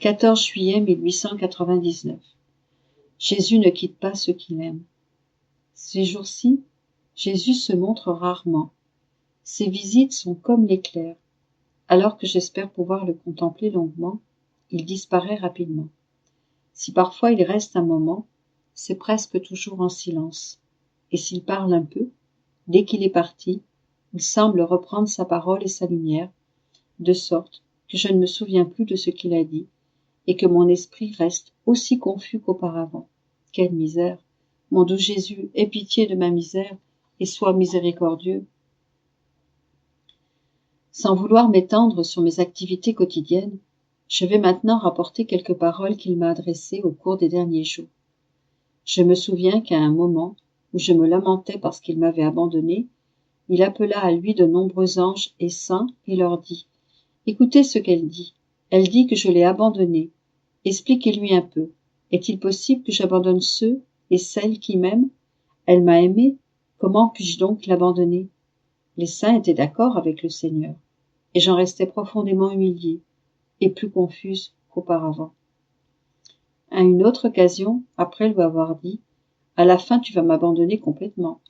14 juillet 1899. Jésus ne quitte pas ceux qu'il aime. Ces jours-ci, Jésus se montre rarement. Ses visites sont comme l'éclair. Alors que j'espère pouvoir le contempler longuement, il disparaît rapidement. Si parfois il reste un moment, c'est presque toujours en silence. Et s'il parle un peu, dès qu'il est parti, il semble reprendre sa parole et sa lumière, de sorte que je ne me souviens plus de ce qu'il a dit, et que mon esprit reste aussi confus qu'auparavant. Quelle misère! Mon doux Jésus, aie pitié de ma misère, et sois miséricordieux. Sans vouloir m'étendre sur mes activités quotidiennes, je vais maintenant rapporter quelques paroles qu'il m'a adressées au cours des derniers jours. Je me souviens qu'à un moment où je me lamentais parce qu'il m'avait abandonné, il appela à lui de nombreux anges et saints et leur dit « Écoutez ce qu'elle dit. Elle dit que je l'ai abandonnée. Expliquez-lui un peu. Est-il possible que j'abandonne ceux et celles qui m'aiment? Elle m'a aimé. Comment puis-je donc l'abandonner ?» Les saints étaient d'accord avec le Seigneur, et j'en restais profondément humiliée et plus confuse qu'auparavant. À une autre occasion, après lui avoir dit « À la fin, tu vas m'abandonner complètement »,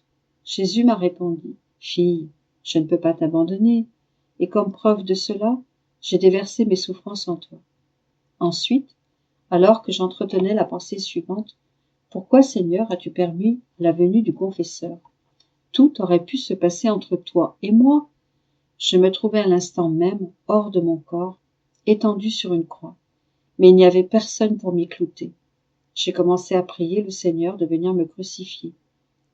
Jésus m'a répondu « Fille, je ne peux pas t'abandonner, et comme preuve de cela, j'ai déversé mes souffrances en toi. » Ensuite, alors que j'entretenais la pensée suivante, « Pourquoi, Seigneur, as-tu permis la venue du confesseur? Tout aurait pu se passer entre toi et moi. » Je me trouvais à l'instant même hors de mon corps, étendu sur une croix, mais il n'y avait personne pour m'y clouter. J'ai commencé à prier le Seigneur de venir me crucifier.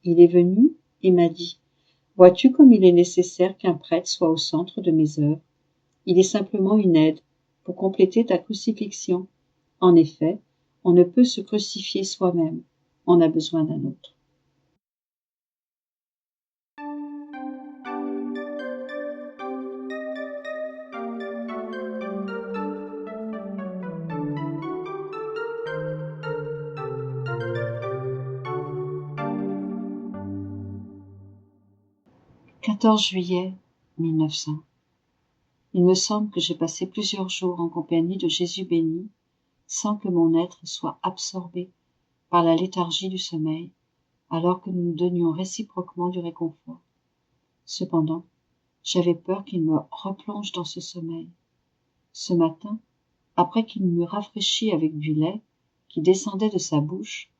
Il est venu et m'a dit « Vois-tu comme il est nécessaire qu'un prêtre soit au centre de mes œuvres? Il est simplement une aide pour compléter ta crucifixion. En effet, on ne peut se crucifier soi-même, on a besoin d'un autre. » « 14 juillet 1900. Il me semble que j'ai passé plusieurs jours en compagnie de Jésus béni, sans que mon être soit absorbé par la léthargie du sommeil, alors que nous nous donnions réciproquement du réconfort. Cependant, j'avais peur qu'il me replonge dans ce sommeil. Ce matin, après qu'il m'eut rafraîchi avec du lait qui descendait de sa bouche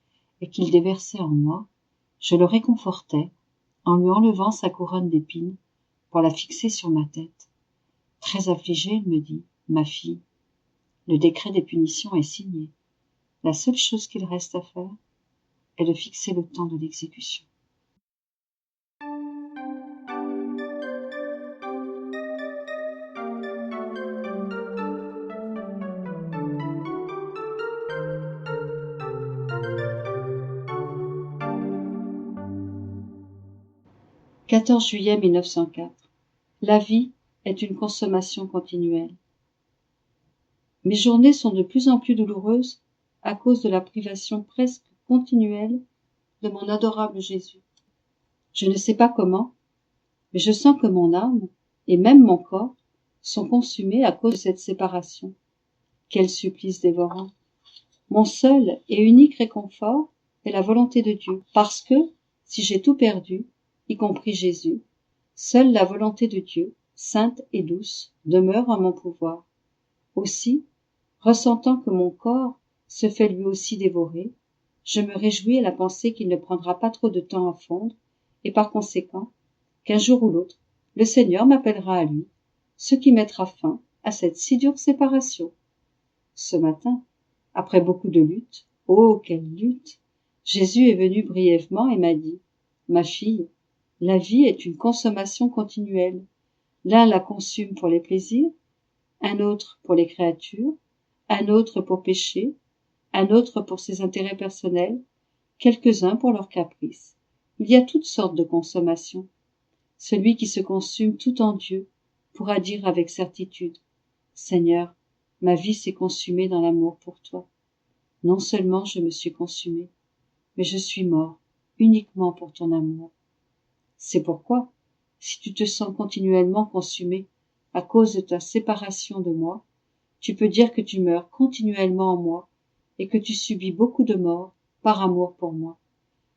et qu'il déversait en moi, je le réconfortai en lui enlevant sa couronne d'épines pour la fixer sur ma tête. Très affligé, il me dit « Ma fille, le décret des punitions est signé. La seule chose qu'il reste à faire est de fixer le temps de l'exécution. » « 14 juillet 1904. La vie est une consommation continuelle. Mes journées sont de plus en plus douloureuses à cause de la privation presque continuelle de mon adorable Jésus. Je ne sais pas comment, mais je sens que mon âme et même mon corps sont consumés à cause de cette séparation. Quel supplice dévorant! Mon seul et unique réconfort est la volonté de Dieu, parce que, si j'ai tout perdu, y compris Jésus, seule la volonté de Dieu, sainte et douce, demeure en mon pouvoir. Aussi, ressentant que mon corps se fait lui aussi dévorer, je me réjouis à la pensée qu'il ne prendra pas trop de temps à fondre, et par conséquent, qu'un jour ou l'autre, le Seigneur m'appellera à lui, ce qui mettra fin à cette si dure séparation. Ce matin, après beaucoup de luttes, oh, quelle lutte! Jésus est venu brièvement et m'a dit « Ma fille, la vie est une consommation continuelle. L'un la consume pour les plaisirs, un autre pour les créatures, un autre pour pécher, un autre pour ses intérêts personnels, quelques-uns pour leurs caprices. Il y a toutes sortes de consommations. Celui qui se consume tout en Dieu pourra dire avec certitude « Seigneur, ma vie s'est consumée dans l'amour pour toi. Non seulement je me suis consumé, mais je suis mort uniquement pour ton amour. » C'est pourquoi, si tu te sens continuellement consumé à cause de ta séparation de moi, tu peux dire que tu meurs continuellement en moi et que tu subis beaucoup de morts par amour pour moi.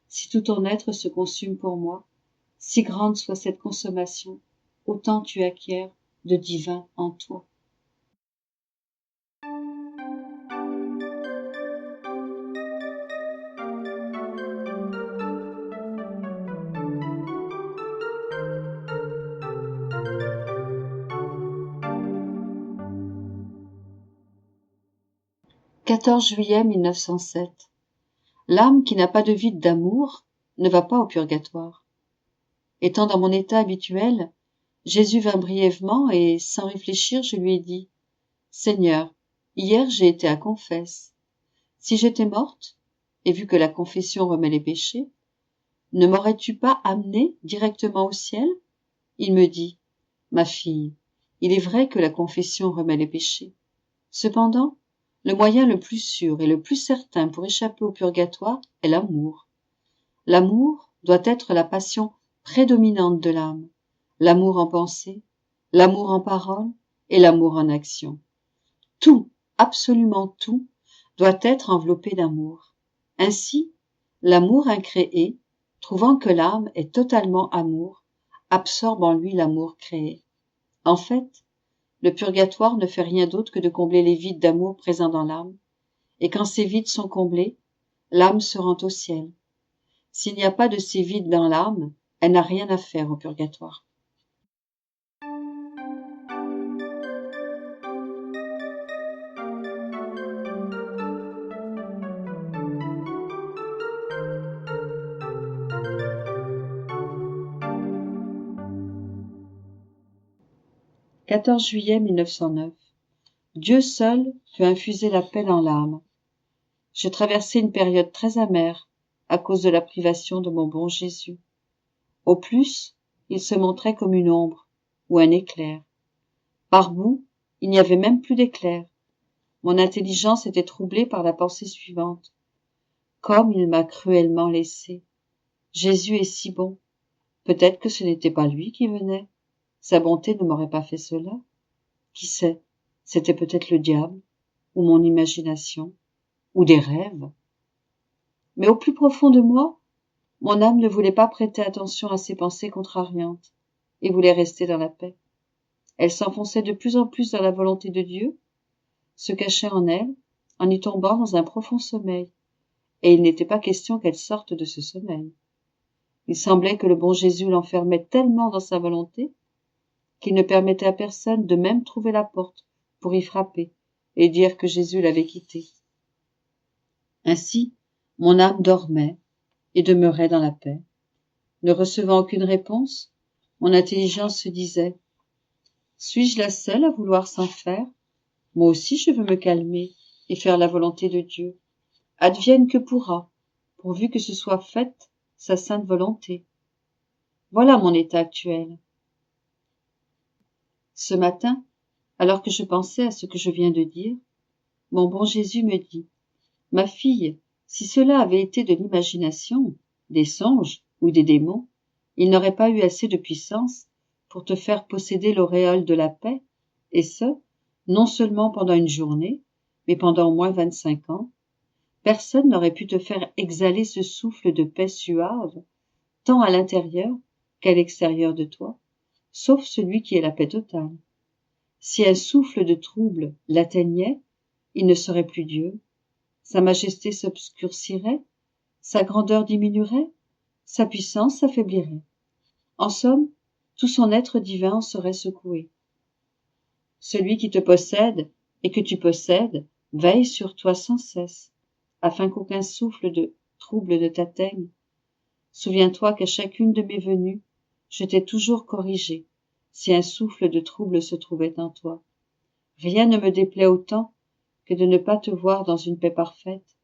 Si tout ton être se consume pour moi, si grande soit cette consommation, autant tu acquiers de divin en toi. « 14 juillet 1907. L'âme qui n'a pas de vide d'amour ne va pas au purgatoire. Étant dans mon état habituel, Jésus vint brièvement et, sans réfléchir, je lui ai dit « Seigneur, hier j'ai été à confesse. Si j'étais morte, et vu que la confession remet les péchés, ne m'aurais-tu pas amenée directement au ciel ?» Il me dit « Ma fille, il est vrai que la confession remet les péchés. Cependant, le moyen le plus sûr et le plus certain pour échapper au purgatoire est l'amour. L'amour doit être la passion prédominante de l'âme, l'amour en pensée, l'amour en parole et l'amour en action. Tout, absolument tout, doit être enveloppé d'amour. Ainsi, l'amour incréé, trouvant que l'âme est totalement amour, absorbe en lui l'amour créé. En fait, le purgatoire ne fait rien d'autre que de combler les vides d'amour présents dans l'âme, et quand ces vides sont comblés, l'âme se rend au ciel. S'il n'y a pas de ces vides dans l'âme, elle n'a rien à faire au purgatoire. « 14 juillet 1909. Dieu seul peut infuser la paix dans l'âme. Je traversais une période très amère à cause de la privation de mon bon Jésus. Au plus, il se montrait comme une ombre ou un éclair. Par bout, il n'y avait même plus d'éclair. Mon intelligence était troublée par la pensée suivante. Comme il m'a cruellement laissé. Jésus est si bon. Peut-être que ce n'était pas lui qui venait. Sa bonté ne m'aurait pas fait cela. Qui sait, c'était peut-être le diable, ou mon imagination, ou des rêves. Mais au plus profond de moi, mon âme ne voulait pas prêter attention à ces pensées contrariantes, et voulait rester dans la paix. Elle s'enfonçait de plus en plus dans la volonté de Dieu, se cachait en elle, en y tombant dans un profond sommeil, et il n'était pas question qu'elle sorte de ce sommeil. Il semblait que le bon Jésus l'enfermait tellement dans sa volonté, qu'il ne permettait à personne de même trouver la porte pour y frapper et dire que Jésus l'avait quitté. Ainsi, mon âme dormait et demeurait dans la paix. Ne recevant aucune réponse, mon intelligence se disait « Suis-je la seule à vouloir s'en faire ? Moi aussi je veux me calmer et faire la volonté de Dieu. Advienne que pourra, pourvu que ce soit faite sa sainte volonté. Voilà mon état actuel. » Ce matin, alors que je pensais à ce que je viens de dire, mon bon Jésus me dit « Ma fille, si cela avait été de l'imagination, des songes ou des démons, il n'aurait pas eu assez de puissance pour te faire posséder l'auréole de la paix, et ce, non seulement pendant une journée, mais pendant au moins 25 ans. Personne n'aurait pu te faire exhaler ce souffle de paix suave, tant à l'intérieur qu'à l'extérieur de toi, sauf celui qui est la paix totale. Si un souffle de trouble l'atteignait, il ne serait plus Dieu. Sa majesté s'obscurcirait, sa grandeur diminuerait, sa puissance s'affaiblirait. En somme, tout son être divin en serait secoué. Celui qui te possède et que tu possèdes veille sur toi sans cesse, afin qu'aucun souffle de trouble ne t'atteigne. Souviens-toi qu'à chacune de mes venues, je t'ai toujours corrigé, si un souffle de trouble se trouvait en toi. Rien ne me déplaît autant que de ne pas te voir dans une paix parfaite,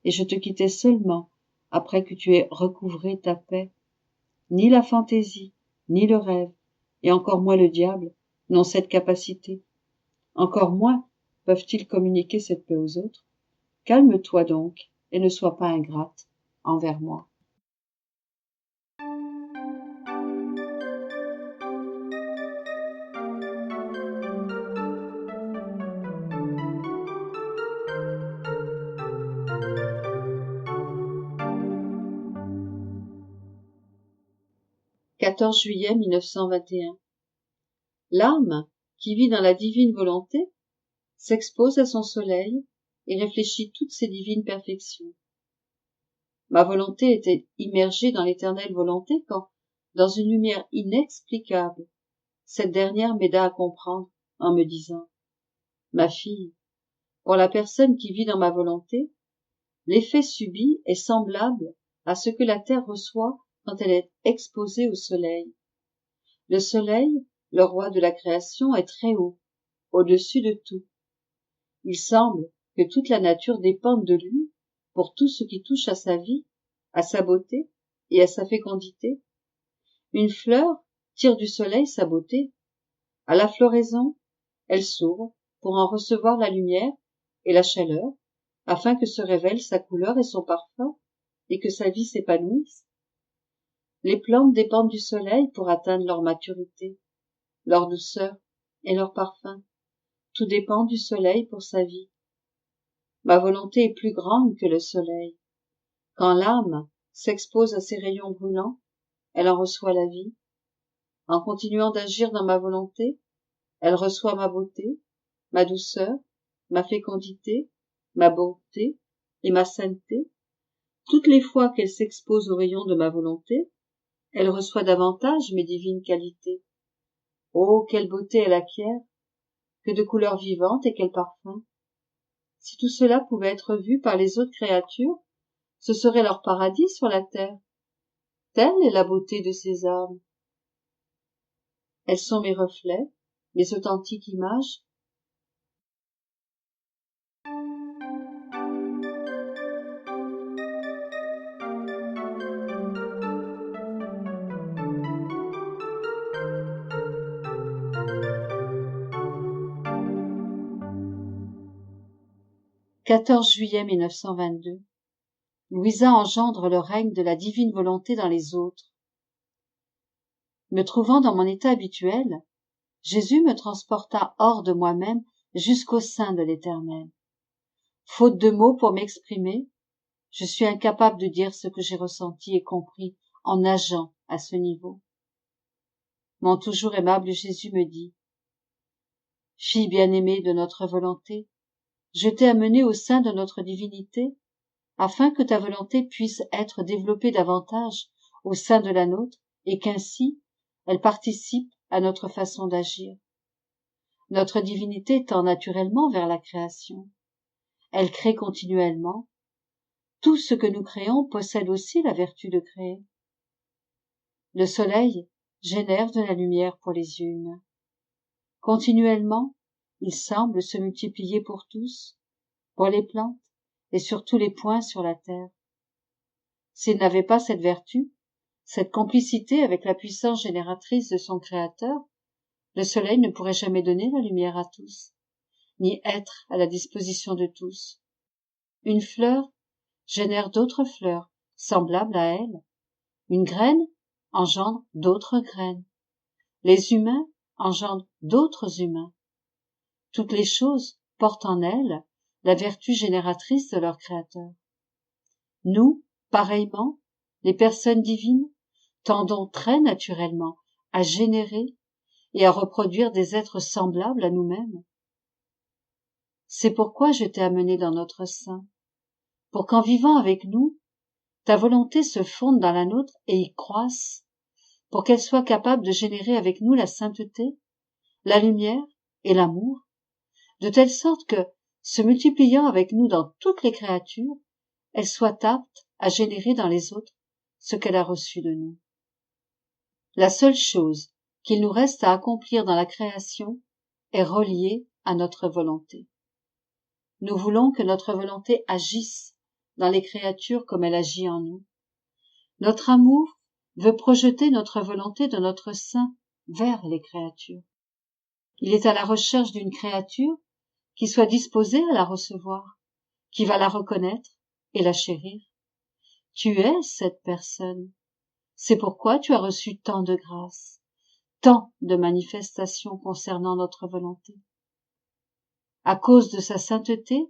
et je te quittais seulement après que tu aies recouvré ta paix. Ni la fantaisie, ni le rêve, et encore moins le diable, n'ont cette capacité. Encore moins peuvent-ils communiquer cette paix aux autres. Calme-toi donc, et ne sois pas ingrate envers moi. 14 juillet 1921. L'âme, qui vit dans la divine volonté, s'expose à son soleil et réfléchit toutes ses divines perfections. Ma volonté était immergée dans l'éternelle volonté quand, dans une lumière inexplicable, cette dernière m'aida à comprendre en me disant: ma fille, pour la personne qui vit dans ma volonté, l'effet subi est semblable à ce que la terre reçoit quand elle est exposée au soleil. Le soleil, le roi de la création, est très haut, au-dessus de tout. Il semble que toute la nature dépende de lui pour tout ce qui touche à sa vie, à sa beauté et à sa fécondité. Une fleur tire du soleil sa beauté. À la floraison, elle s'ouvre pour en recevoir la lumière et la chaleur, afin que se révèlent sa couleur et son parfum, et que sa vie s'épanouisse. Les plantes dépendent du soleil pour atteindre leur maturité, leur douceur et leur parfum. Tout dépend du soleil pour sa vie. Ma volonté est plus grande que le soleil. Quand l'âme s'expose à ses rayons brûlants, elle en reçoit la vie. En continuant d'agir dans ma volonté, elle reçoit ma beauté, ma douceur, ma fécondité, ma bonté et ma sainteté. Toutes les fois qu'elle s'expose aux rayons de ma volonté, elle reçoit davantage mes divines qualités. Oh, quelle beauté elle acquiert, que de couleurs vivantes et quel parfum. Si tout cela pouvait être vu par les autres créatures, ce serait leur paradis sur la terre. Telle est la beauté de ces âmes. Elles sont mes reflets, mes authentiques images. « 14 juillet 1922. Louisa engendre le règne de la divine volonté dans les autres. Me trouvant dans mon état habituel, Jésus me transporta hors de moi-même jusqu'au sein de l'Éternel. Faute de mots pour m'exprimer, je suis incapable de dire ce que j'ai ressenti et compris en nageant à ce niveau. Mon toujours aimable Jésus me dit: fille bien-aimée de notre volonté, je t'ai amenée au sein de notre divinité, afin que ta volonté puisse être développée davantage au sein de la nôtre et qu'ainsi elle participe à notre façon d'agir. Notre divinité tend naturellement vers la création. Elle crée continuellement. Tout ce que nous créons possède aussi la vertu de créer. Le soleil génère de la lumière pour les yeux humains. Continuellement, il semble se multiplier pour tous, pour les plantes et sur tous les points sur la terre. S'il n'avait pas cette vertu, cette complicité avec la puissance génératrice de son Créateur, le soleil ne pourrait jamais donner la lumière à tous, ni être à la disposition de tous. Une fleur génère d'autres fleurs semblables à elle. Une graine engendre d'autres graines. Les humains engendrent d'autres humains. Toutes les choses portent en elles la vertu génératrice de leur Créateur. Nous, pareillement, les personnes divines, tendons très naturellement à générer et à reproduire des êtres semblables à nous-mêmes. C'est pourquoi je t'ai amené dans notre sein, pour qu'en vivant avec nous, ta volonté se fonde dans la nôtre et y croisse, pour qu'elle soit capable de générer avec nous la sainteté, la lumière et l'amour, de telle sorte que, se multipliant avec nous dans toutes les créatures, elle soit apte à générer dans les autres ce qu'elle a reçu de nous. La seule chose qu'il nous reste à accomplir dans la création est reliée à notre volonté. Nous voulons que notre volonté agisse dans les créatures comme elle agit en nous. Notre amour veut projeter notre volonté de notre sein vers les créatures. Il est à la recherche d'une créature qui soit disposée à la recevoir, qui va la reconnaître et la chérir. Tu es cette personne. C'est pourquoi tu as reçu tant de grâces, tant de manifestations concernant notre volonté. À cause de sa sainteté,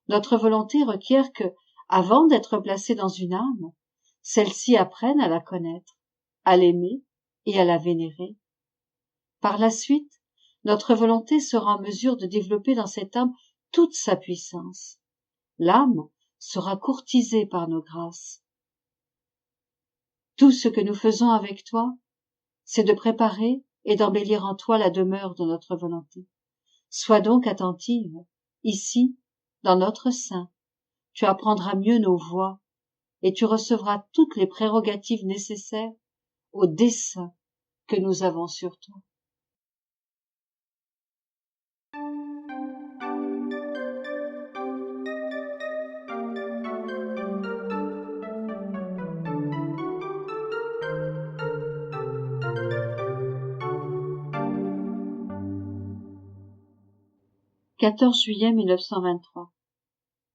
notre volonté requiert que, avant d'être placée dans une âme, celle-ci apprenne à la connaître, à l'aimer et à la vénérer. Par la suite, notre volonté sera en mesure de développer dans cette âme toute sa puissance. L'âme sera courtisée par nos grâces. Tout ce que nous faisons avec toi, c'est de préparer et d'embellir en toi la demeure de notre volonté. Sois donc attentive, ici, dans notre sein. Tu apprendras mieux nos voies et tu recevras toutes les prérogatives nécessaires au dessein que nous avons sur toi. « 14 juillet 1923.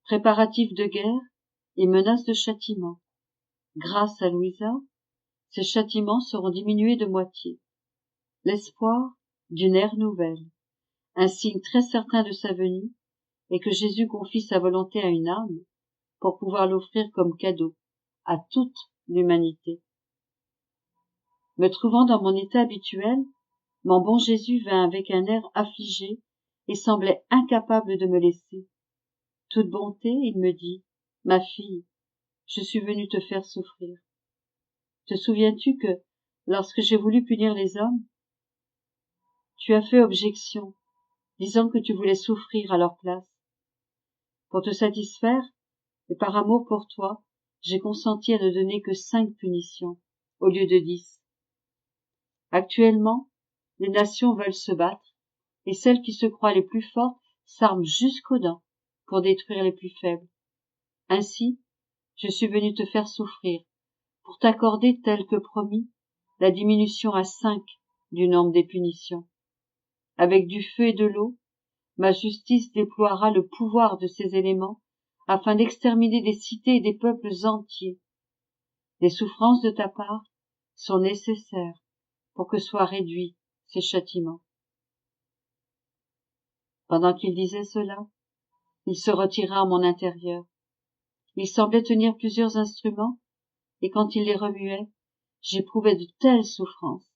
Préparatifs de guerre et menaces de châtiment. Grâce à Louisa, ces châtiments seront diminués de moitié. L'espoir d'une ère nouvelle, un signe très certain de sa venue, et que Jésus confie sa volonté à une âme pour pouvoir l'offrir comme cadeau à toute l'humanité. Me trouvant dans mon état habituel, mon bon Jésus vint avec un air affligé et semblait incapable de me laisser. Toute bonté, il me dit, « Ma fille, je suis venu te faire souffrir. Te souviens-tu que, lorsque j'ai voulu punir les hommes, tu as fait objection, disant que tu voulais souffrir à leur place. Pour te satisfaire, et par amour pour toi, j'ai consenti à ne donner que 5 punitions, au lieu de 10. Actuellement, les nations veulent se battre, et celles qui se croient les plus fortes s'arment jusqu'aux dents pour détruire les plus faibles. Ainsi, je suis venu te faire souffrir, pour t'accorder, tel que promis, la diminution à 5 du nombre des punitions. Avec du feu et de l'eau, ma justice déploiera le pouvoir de ces éléments afin d'exterminer des cités et des peuples entiers. Les souffrances de ta part sont nécessaires pour que soient réduits ces châtiments. » Pendant qu'il disait cela, il se retira en mon intérieur. Il semblait tenir plusieurs instruments, et quand il les remuait, j'éprouvais de telles souffrances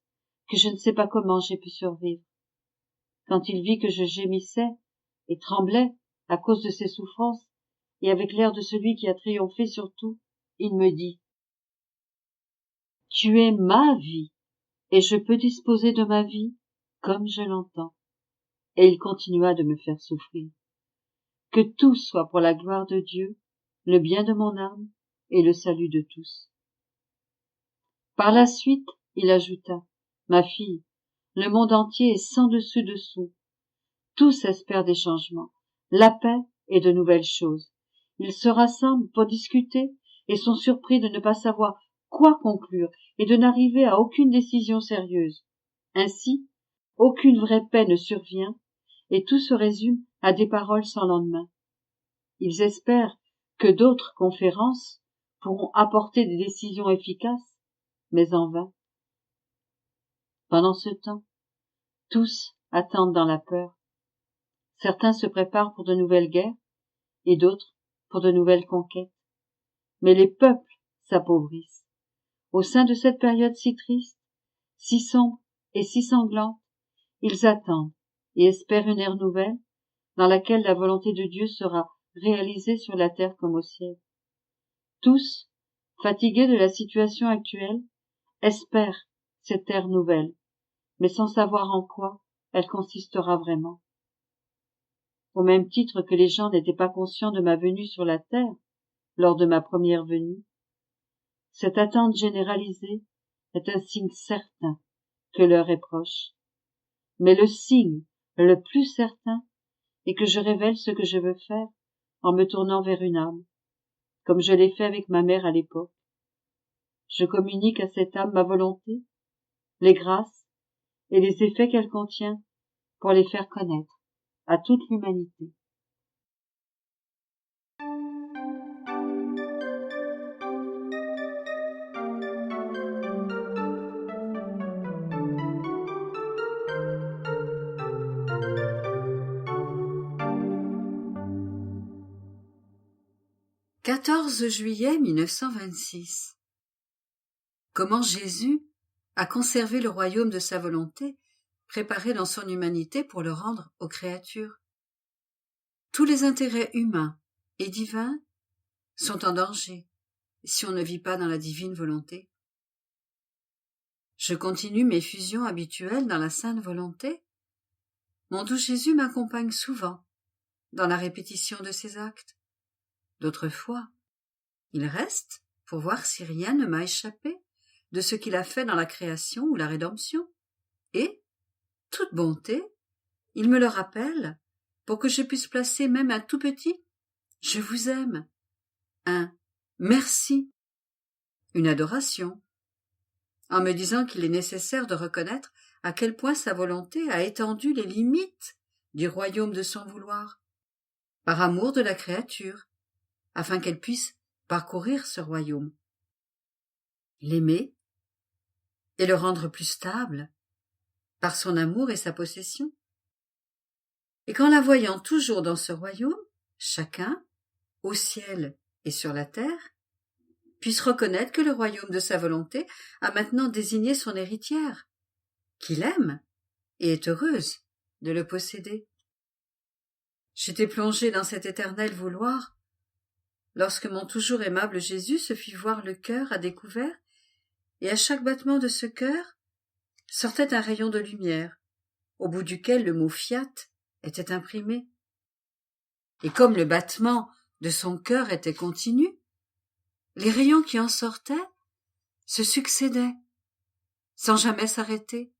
que je ne sais pas comment j'ai pu survivre. Quand il vit que je gémissais et tremblais à cause de ces souffrances, et avec l'air de celui qui a triomphé sur tout, il me dit, « Tu es ma vie, et je peux disposer de ma vie comme je l'entends. » Et il continua de me faire souffrir. Que tout soit pour la gloire de Dieu, le bien de mon âme et le salut de tous. Par la suite, il ajouta, « Ma fille, le monde entier est sans dessus-dessous. Tous espèrent des changements, la paix et de nouvelles choses. Ils se rassemblent pour discuter et sont surpris de ne pas savoir quoi conclure et de n'arriver à aucune décision sérieuse. Ainsi, aucune vraie paix ne survient et tout se résume à des paroles sans lendemain. Ils espèrent que d'autres conférences pourront apporter des décisions efficaces, mais en vain. Pendant ce temps, tous attendent dans la peur. Certains se préparent pour de nouvelles guerres et d'autres pour de nouvelles conquêtes. Mais les peuples s'appauvrissent. Au sein de cette période si triste, si sombre et si sanglante, ils attendent et espèrent une ère nouvelle dans laquelle la volonté de Dieu sera réalisée sur la terre comme au ciel. Tous, fatigués de la situation actuelle, espèrent cette ère nouvelle, mais sans savoir en quoi elle consistera vraiment. Au même titre que les gens n'étaient pas conscients de ma venue sur la terre lors de ma première venue, cette attente généralisée est un signe certain que l'heure est proche. Mais le signe le plus certain est que je révèle ce que je veux faire en me tournant vers une âme, comme je l'ai fait avec ma mère à l'époque. Je communique à cette âme ma volonté, les grâces et les effets qu'elle contient pour les faire connaître à toute l'humanité. « 14 juillet 1926. Comment Jésus à conserver le royaume de sa volonté, préparé dans son humanité pour le rendre aux créatures. Tous les intérêts humains et divins sont en danger si on ne vit pas dans la divine volonté. Je continue mes fusions habituelles dans la sainte volonté. Mon doux Jésus m'accompagne souvent dans la répétition de ses actes. D'autres fois, il reste pour voir si rien ne m'a échappé de ce qu'il a fait dans la création ou la rédemption. Et, toute bonté, il me le rappelle pour que je puisse placer même un tout petit « je vous aime », un « merci », une adoration, en me disant qu'il est nécessaire de reconnaître à quel point sa volonté a étendu les limites du royaume de son vouloir, par amour de la créature, afin qu'elle puisse parcourir ce royaume, l'aimer et le rendre plus stable par son amour et sa possession. Et qu'en la voyant toujours dans ce royaume, chacun, au ciel et sur la terre, puisse reconnaître que le royaume de sa volonté a maintenant désigné son héritière, qu'il aime et est heureuse de le posséder. J'étais plongée dans cet éternel vouloir lorsque mon toujours aimable Jésus se fit voir le cœur à découvert, et à chaque battement de ce cœur sortait un rayon de lumière, au bout duquel le mot fiat était imprimé. Et comme le battement de son cœur était continu, les rayons qui en sortaient se succédaient, sans jamais s'arrêter.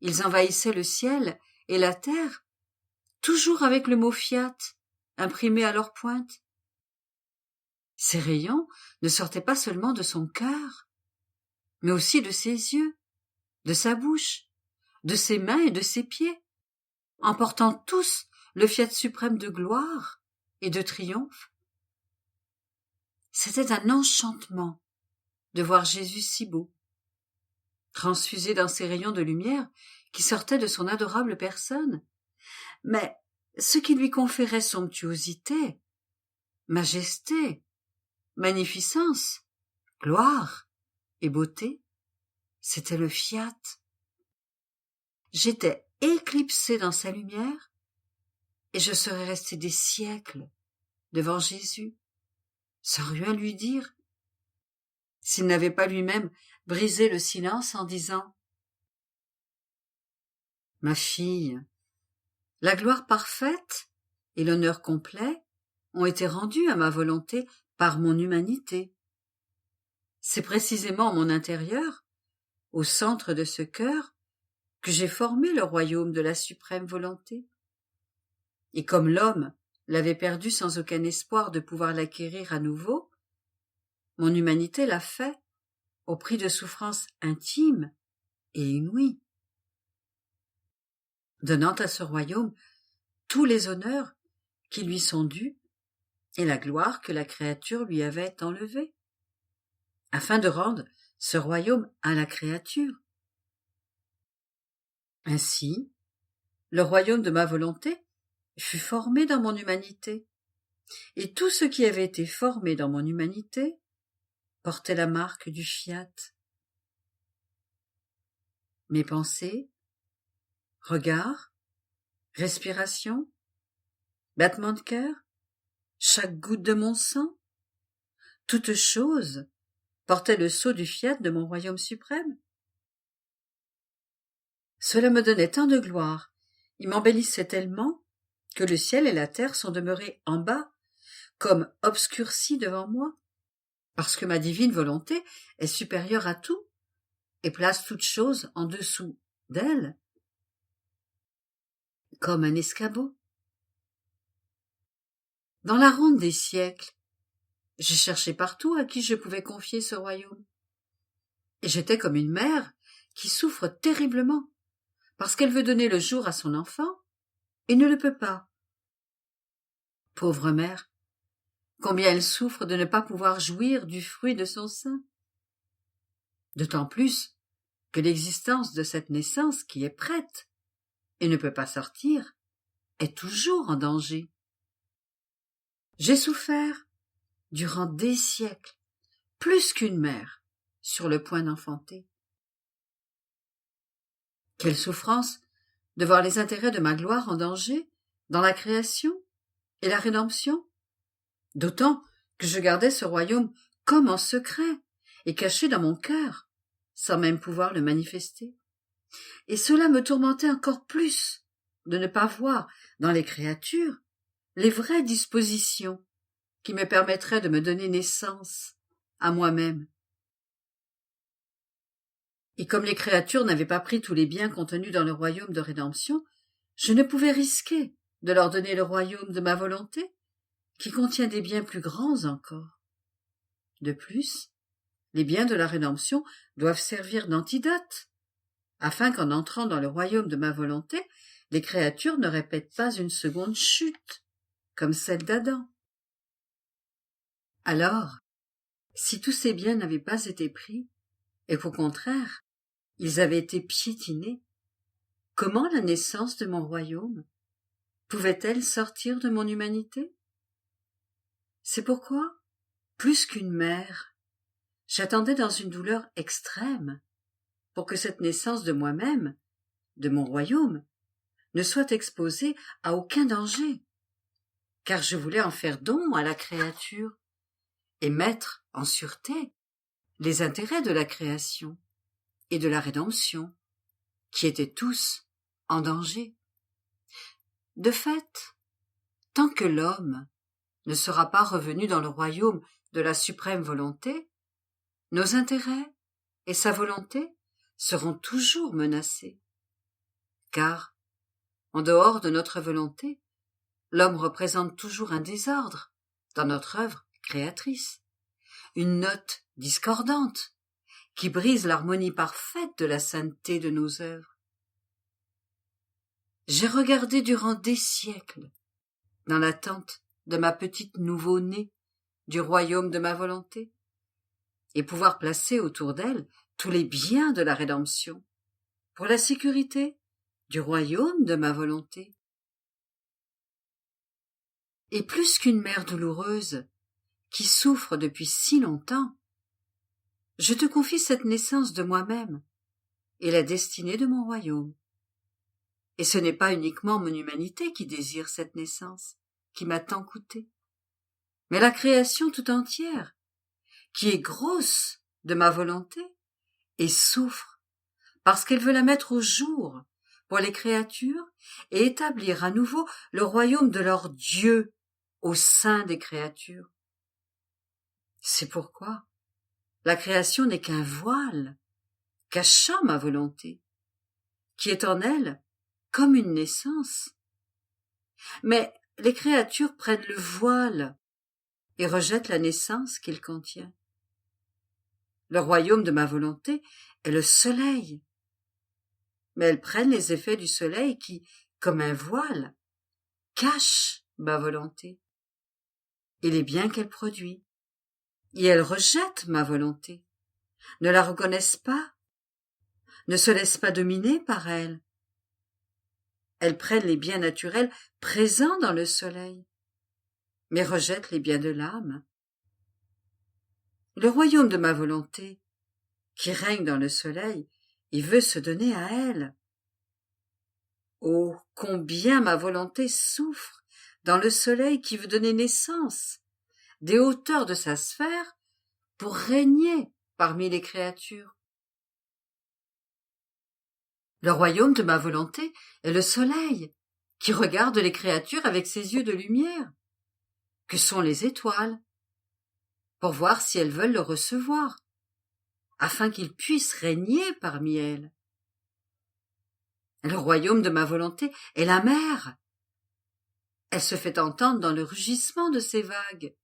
Ils envahissaient le ciel et la terre, toujours avec le mot fiat imprimé à leur pointe. Ces rayons ne sortaient pas seulement de son cœur, mais aussi de ses yeux, de sa bouche, de ses mains et de ses pieds, emportant tous le fiat suprême de gloire et de triomphe. C'était un enchantement de voir Jésus si beau, transfusé dans ces rayons de lumière qui sortaient de son adorable personne. Mais ce qui lui conférait somptuosité, majesté, magnificence, gloire et beauté, c'était le fiat. J'étais éclipsée dans sa lumière et je serais restée des siècles devant Jésus, sans rien lui dire, s'il n'avait pas lui-même brisé le silence en disant « Ma fille, la gloire parfaite et l'honneur complet ont été rendus à ma volonté par mon humanité. C'est précisément mon intérieur, au centre de ce cœur, que j'ai formé le royaume de la suprême volonté. Et comme l'homme l'avait perdu sans aucun espoir de pouvoir l'acquérir à nouveau, mon humanité l'a fait au prix de souffrances intimes et inouïes, donnant à ce royaume tous les honneurs qui lui sont dus et la gloire que la créature lui avait enlevée, afin de rendre ce royaume à la créature. Ainsi, le royaume de ma volonté fut formé dans mon humanité, et tout ce qui avait été formé dans mon humanité portait la marque du fiat. Mes pensées, regards, respiration, battements de cœur, chaque goutte de mon sang, toute chose portait le sceau du fiat de mon royaume suprême. Cela me donnait tant de gloire, il m'embellissait tellement que le ciel et la terre sont demeurés en bas, comme obscurcis devant moi, parce que ma divine volonté est supérieure à tout et place toute chose en dessous d'elle, comme un escabeau. Dans la ronde des siècles, j'ai cherché partout à qui je pouvais confier ce royaume. Et j'étais comme une mère qui souffre terriblement, parce qu'elle veut donner le jour à son enfant et ne le peut pas. Pauvre mère, combien elle souffre de ne pas pouvoir jouir du fruit de son sein. D'autant plus que l'existence de cette naissance qui est prête et ne peut pas sortir est toujours en danger. J'ai souffert durant des siècles, plus qu'une mère, sur le point d'enfanter. Quelle souffrance de voir les intérêts de ma gloire en danger dans la création et la rédemption, d'autant que je gardais ce royaume comme en secret et caché dans mon cœur, sans même pouvoir le manifester. Et cela me tourmentait encore plus de ne pas voir dans les créatures les vraies dispositions qui me permettraient de me donner naissance à moi-même. Et comme les créatures n'avaient pas pris tous les biens contenus dans le royaume de rédemption, je ne pouvais risquer de leur donner le royaume de ma volonté, qui contient des biens plus grands encore. De plus, les biens de la rédemption doivent servir d'antidote, afin qu'en entrant dans le royaume de ma volonté, les créatures ne répètent pas une seconde chute, comme celle d'Adam. Alors, si tous ces biens n'avaient pas été pris, et qu'au contraire, ils avaient été piétinés, comment la naissance de mon royaume pouvait-elle sortir de mon humanité? C'est pourquoi, plus qu'une mère, j'attendais dans une douleur extrême pour que cette naissance de moi-même, de mon royaume, ne soit exposée à aucun danger, car je voulais en faire don à la créature et mettre en sûreté les intérêts de la création et de la rédemption, qui étaient tous en danger. De fait, tant que l'homme ne sera pas revenu dans le royaume de la suprême volonté, nos intérêts et sa volonté seront toujours menacés. Car, en dehors de notre volonté, l'homme représente toujours un désordre dans notre œuvre créatrice, une note discordante qui brise l'harmonie parfaite de la sainteté de nos œuvres. J'ai regardé durant des siècles, dans l'attente de ma petite nouveau-née du royaume de ma volonté, et pouvoir placer autour d'elle tous les biens de la rédemption, pour la sécurité du royaume de ma volonté. Et plus qu'une mère douloureuse, qui souffre depuis si longtemps, je te confie cette naissance de moi-même et la destinée de mon royaume. Et ce n'est pas uniquement mon humanité qui désire cette naissance, qui m'a tant coûté, mais la création tout entière, qui est grosse de ma volonté et souffre parce qu'elle veut la mettre au jour pour les créatures et établir à nouveau le royaume de leur Dieu au sein des créatures. C'est pourquoi la création n'est qu'un voile cachant ma volonté, qui est en elle comme une naissance. Mais les créatures prennent le voile et rejettent la naissance qu'il contient. Le royaume de ma volonté est le soleil, mais elles prennent les effets du soleil qui, comme un voile, cache ma volonté et les biens qu'elle produit. Et elles rejettent ma volonté, ne la reconnaissent pas, ne se laissent pas dominer par elle. Elles prennent les biens naturels présents dans le soleil, mais rejettent les biens de l'âme. Le royaume de ma volonté, qui règne dans le soleil, il veut se donner à elle. Oh, combien ma volonté souffre dans le soleil qui veut donner naissance, des hauteurs de sa sphère, pour régner parmi les créatures. Le royaume de ma volonté est le soleil, qui regarde les créatures avec ses yeux de lumière, que sont les étoiles, pour voir si elles veulent le recevoir, afin qu'il puisse régner parmi elles. Le royaume de ma volonté est la mer. Elle se fait entendre dans le rugissement de ses vagues,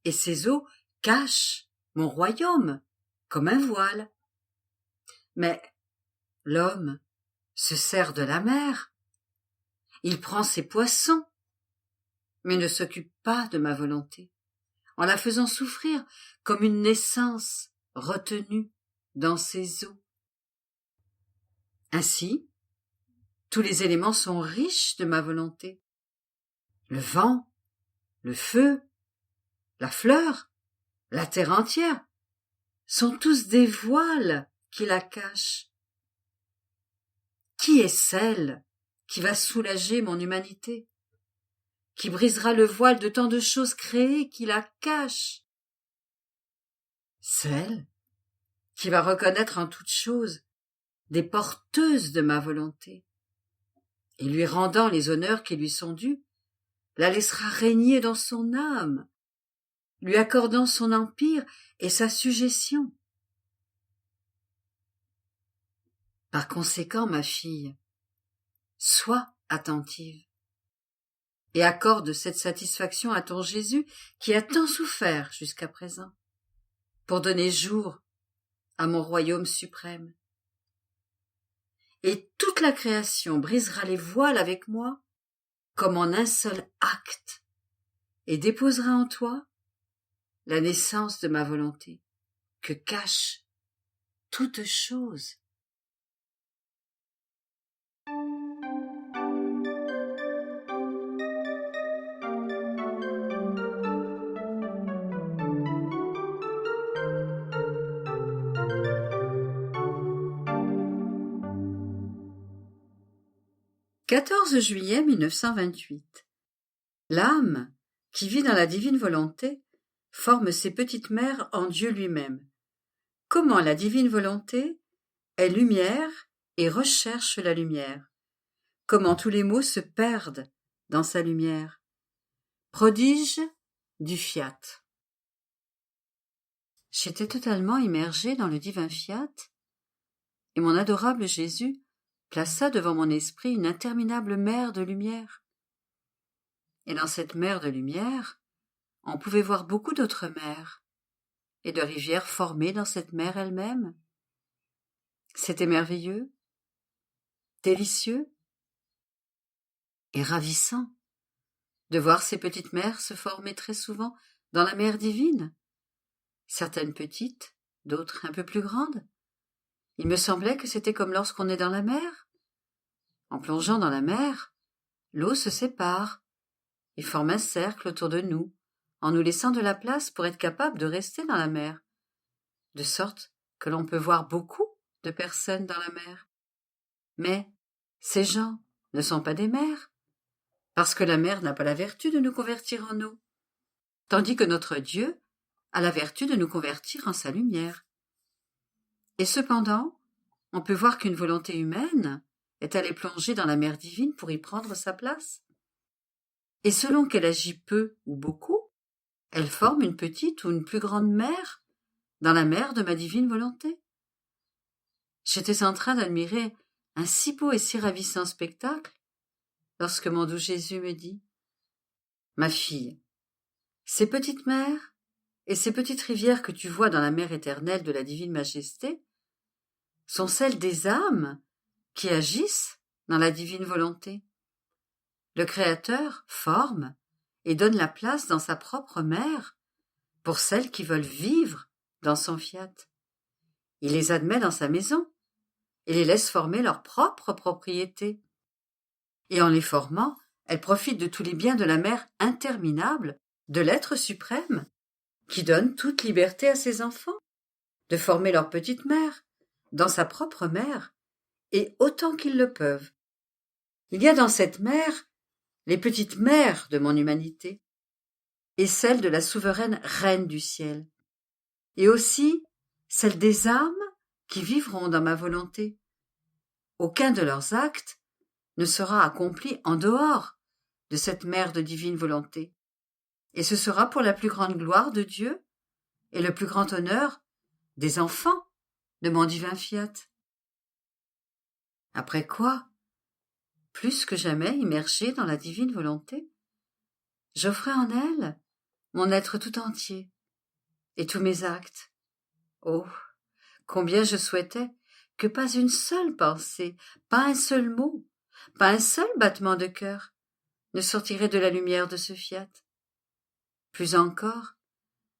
et ses eaux cachent mon royaume comme un voile. Mais l'homme se sert de la mer. Il prend ses poissons, mais ne s'occupe pas de ma volonté, en la faisant souffrir comme une naissance retenue dans ses eaux. Ainsi, tous les éléments sont riches de ma volonté. Le vent, le feu, la fleur, la terre entière, 'sont tous des voiles qui la cachent. Qui est celle qui va soulager mon humanité, qui brisera le voile de tant de choses créées qui la cachent? Celle qui va reconnaître en toute chose des porteuses de ma volonté, et lui rendant les honneurs qui lui sont dus, la laissera régner dans son âme, lui accordant son empire et sa sujétion. Par conséquent, ma fille, sois attentive et accorde cette satisfaction à ton Jésus qui a tant souffert jusqu'à présent pour donner jour à mon royaume suprême. Et toute la création brisera les voiles avec moi comme en un seul acte et déposera en toi la naissance de ma volonté que cache toute chose. « 14 juillet 1928. L'âme, qui vit dans la divine volonté, forme ses petites mères en Dieu lui-même. Comment la divine volonté est lumière et recherche la lumière. Comment tous les mots se perdent dans sa lumière. Prodige du fiat. J'étais totalement immergée dans le divin fiat, et mon adorable Jésus plaça devant mon esprit une interminable mer de lumière. Et dans cette mer de lumière, on pouvait voir beaucoup d'autres mers, et de rivières formées dans cette mer elle-même. C'était merveilleux, délicieux et ravissant de voir ces petites mers se former très souvent dans la mer divine, certaines petites, d'autres un peu plus grandes. Il me semblait que c'était comme lorsqu'on est dans la mer. En plongeant dans la mer, l'eau se sépare et forme un cercle autour de nous, en nous laissant de la place pour être capable de rester dans la mer, de sorte que l'on peut voir beaucoup de personnes dans la mer. Mais ces gens ne sont pas des mers, parce que la mer n'a pas la vertu de nous convertir en eau, tandis que notre Dieu a la vertu de nous convertir en sa lumière. Et cependant, on peut voir qu'une volonté humaine est allée plonger dans la mer divine pour y prendre sa place. Et selon qu'elle agit peu ou beaucoup, elle forme une petite ou une plus grande mer dans la mer de ma divine volonté. J'étais en train d'admirer un si beau et si ravissant spectacle lorsque mon doux Jésus me dit « Ma fille, ces petites mers et ces petites rivières que tu vois dans la mer éternelle de la divine majesté sont celles des âmes qui agissent dans la divine volonté. Le Créateur forme et donne la place dans sa propre mer pour celles qui veulent vivre dans son fiat. Il les admet dans sa maison et les laisse former leur propre propriété. Et en les formant, elles profitent de tous les biens de la mer interminable, de l'être suprême, qui donne toute liberté à ses enfants de former leur petite mère dans sa propre mer, et autant qu'ils le peuvent. Il y a dans cette mer les petites mères de mon humanité, et celles de la souveraine reine du ciel, et aussi celles des âmes qui vivront dans ma volonté. Aucun de leurs actes ne sera accompli en dehors de cette mer de divine volonté, et ce sera pour la plus grande gloire de Dieu et le plus grand honneur des enfants de mon divin fiat. Après quoi, plus que jamais immergée dans la divine volonté, j'offrais en elle mon être tout entier et tous mes actes. Oh, combien je souhaitais que pas une seule pensée, pas un seul mot, pas un seul battement de cœur ne sortirait de la lumière de ce fiat. Plus encore,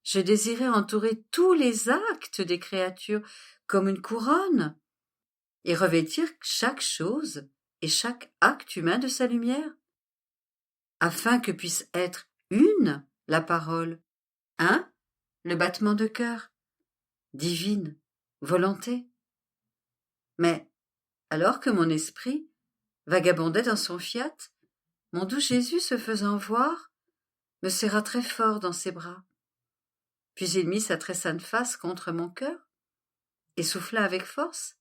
je désirais entourer tous les actes des créatures comme une couronne et revêtir chaque chose et chaque acte humain de sa lumière, afin que puisse être une la parole, un le battement de cœur, divine volonté. Mais Alors que mon esprit vagabondait dans son fiat, mon doux Jésus, se faisant voir, me serra très fort dans ses bras. Puis il mit sa très sainte face contre mon cœur et souffla avec force.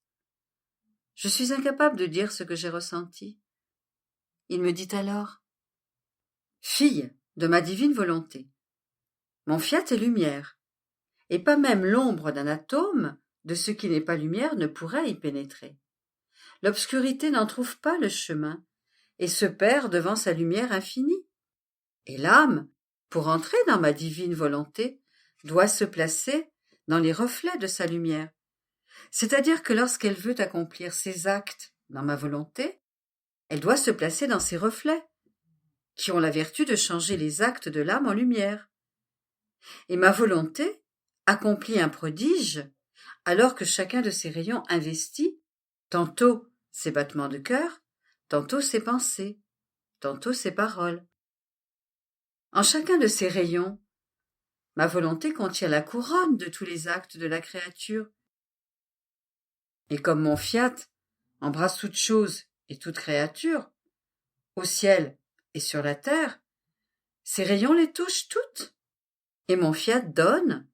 Je suis incapable de dire ce que j'ai ressenti. Il me dit alors: Fille de ma divine volonté, mon fiat est lumière, et pas même l'ombre d'un atome de ce qui n'est pas lumière ne pourrait y pénétrer. L'obscurité n'en trouve pas le chemin et se perd devant sa lumière infinie. Et l'âme, pour entrer dans ma divine volonté, doit se placer dans les reflets de sa lumière. C'est-à-dire que lorsqu'elle veut accomplir ses actes dans ma volonté, elle doit se placer dans ses reflets, qui ont la vertu de changer les actes de l'âme en lumière. Et ma volonté accomplit un prodige, alors que chacun de ses rayons investit tantôt ses battements de cœur, tantôt ses pensées, tantôt ses paroles. En chacun de ces rayons, ma volonté contient la couronne de tous les actes de la créature. Et comme mon fiat embrasse toute chose et toute créature, au ciel et sur la terre, ces rayons les touchent toutes, et mon fiat donne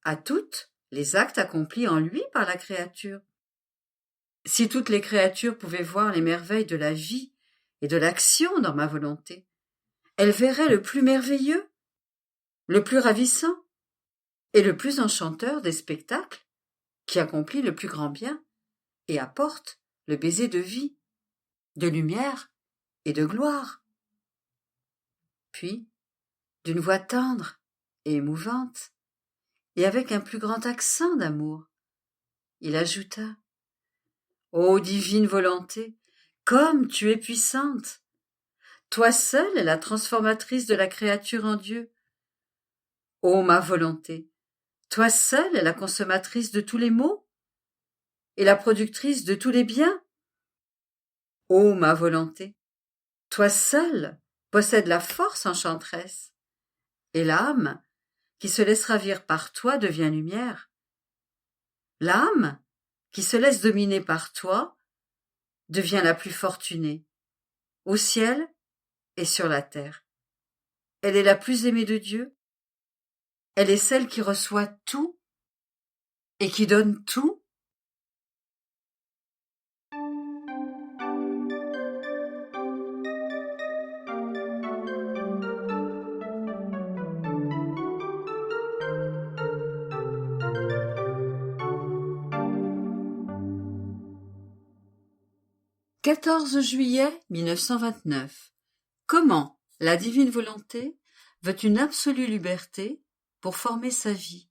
à toutes les actes accomplis en lui par la créature. Si toutes les créatures pouvaient voir les merveilles de la vie et de l'action dans ma volonté, elles verraient le plus merveilleux, le plus ravissant et le plus enchanteur des spectacles qui accomplit le plus grand bien et apporte le baiser de vie, de lumière et de gloire. Puis, d'une voix tendre et émouvante, et avec un plus grand accent d'amour, il ajouta: Ô divine volonté, comme tu es puissante! Toi seule es la transformatrice de la créature en Dieu. Ô ma volonté, toi seule es la consommatrice de tous les maux et la productrice de tous les biens. Ô ma volonté, toi seule possèdes la force enchanteresse, et l'âme qui se laisse ravir par toi devient lumière. L'âme qui se laisse dominer par toi devient la plus fortunée, au ciel et sur la terre. Elle est la plus aimée de Dieu. Elle est celle qui reçoit tout et qui donne tout. « 14 juillet 1929. Comment la divine volonté veut une absolue liberté pour former sa vie.